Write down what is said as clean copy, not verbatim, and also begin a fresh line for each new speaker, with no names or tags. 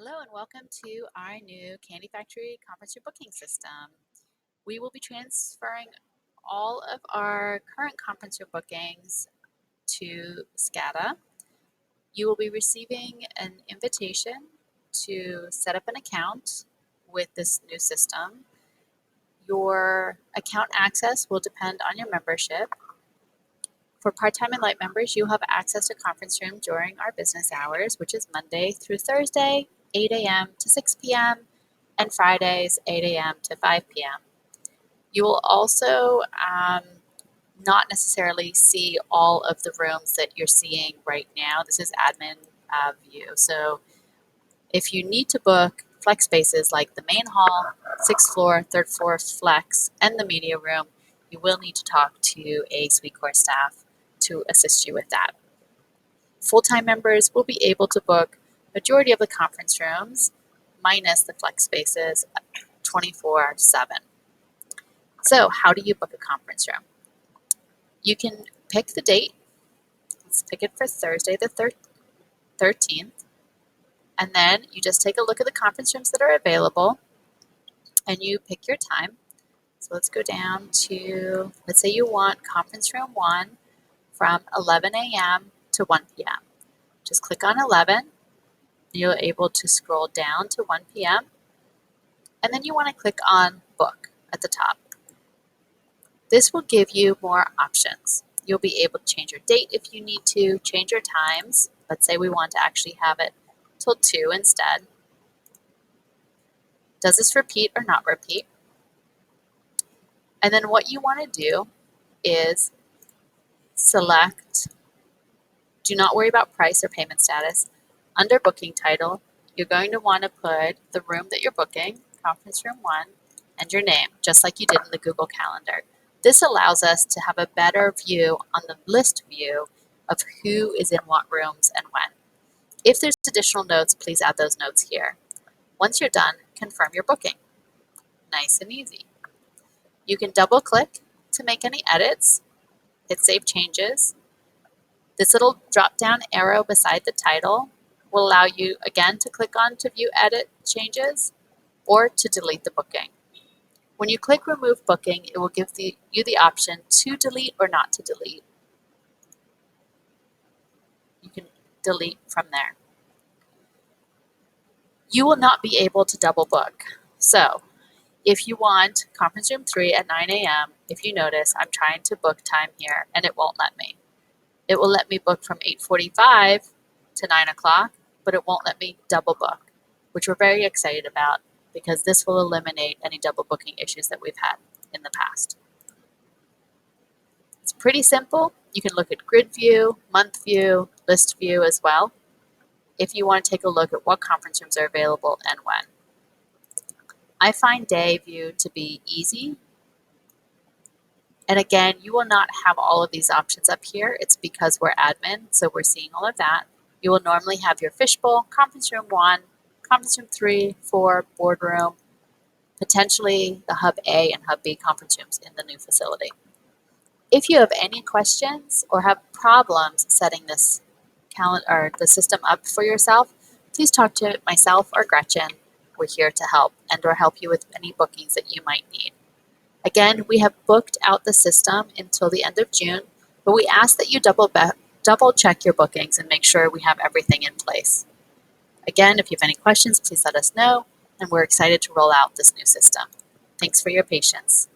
Hello and welcome to our new Candy Factory conference room booking system. We will be transferring all of our current conference room bookings to Skedda. You will be receiving an invitation to set up an account with this new system. Your account access will depend on your membership. For part-time and light members, you have access to conference room during our business hours, which is Monday through Thursday, 8 a.m. to 6 p.m., and Fridays, 8 a.m. to 5 p.m. You will also not necessarily see all of the rooms that you're seeing right now. This is admin view. So if you need to book flex spaces like the main hall, 6th floor, 3rd floor flex, and the media room, you will need to talk to a suite core staff to assist you with that. Full-time members will be able to book majority of the conference rooms minus the flex spaces 24/7. So how do you book a conference room? You can pick the date. Let's pick it for Thursday the 13th. And then you just take a look at the conference rooms that are available and you pick your time. So let's go down to, let's say you want conference room 1 from 11 a.m. to 1 p.m. Just click on 11. You're able to scroll down to 1 p.m. and then you want to click on book at the top. This will give you more options. You'll be able to change your date if you need to, change your times. Let's say we want to actually have it till 2 instead. Does this repeat or not repeat? And then what you want to do is select, do not worry about price or payment status. Under booking title, you're going to want to put the room that you're booking, conference room 1, and your name, just like you did in the Google Calendar. This allows us to have a better view on the list view of who is in what rooms and when. If there's additional notes, please add those notes here. Once you're done, confirm your booking. Nice and easy. You can double click to make any edits, hit Save Changes. This little drop down arrow beside the title will allow you again to click on to view edit changes or to delete the booking. When you click Remove Booking, it will give you the option to delete or not to delete. You can delete from there. You will not be able to double book. So if you want conference room 3 at 9 a.m., if you notice, I'm trying to book time here and it won't let me. It will let me book from 8:45 to 9 o'clock, but it won't let me double book, which we're very excited about because this will eliminate any double booking issues that we've had in the past. It's pretty simple. You can look at grid view, month view, list view as well, if you want to take a look at what conference rooms are available and when. I find day view to be easy. And again, you will not have all of these options up here. It's because we're admin, so we're seeing all of that. You will normally have your fishbowl, conference room 1, conference room 3, 4, boardroom, potentially the Hub A and Hub B conference rooms in the new facility. If you have any questions or have problems setting this calendar or the system up for yourself, please talk to myself or Gretchen. We're here to help and or help you with any bookings that you might need. Again, we have booked out the system until the end of June, but we ask that you double check your bookings and make sure we have everything in place. Again, if you have any questions, please let us know, and we're excited to roll out this new system. Thanks for your patience.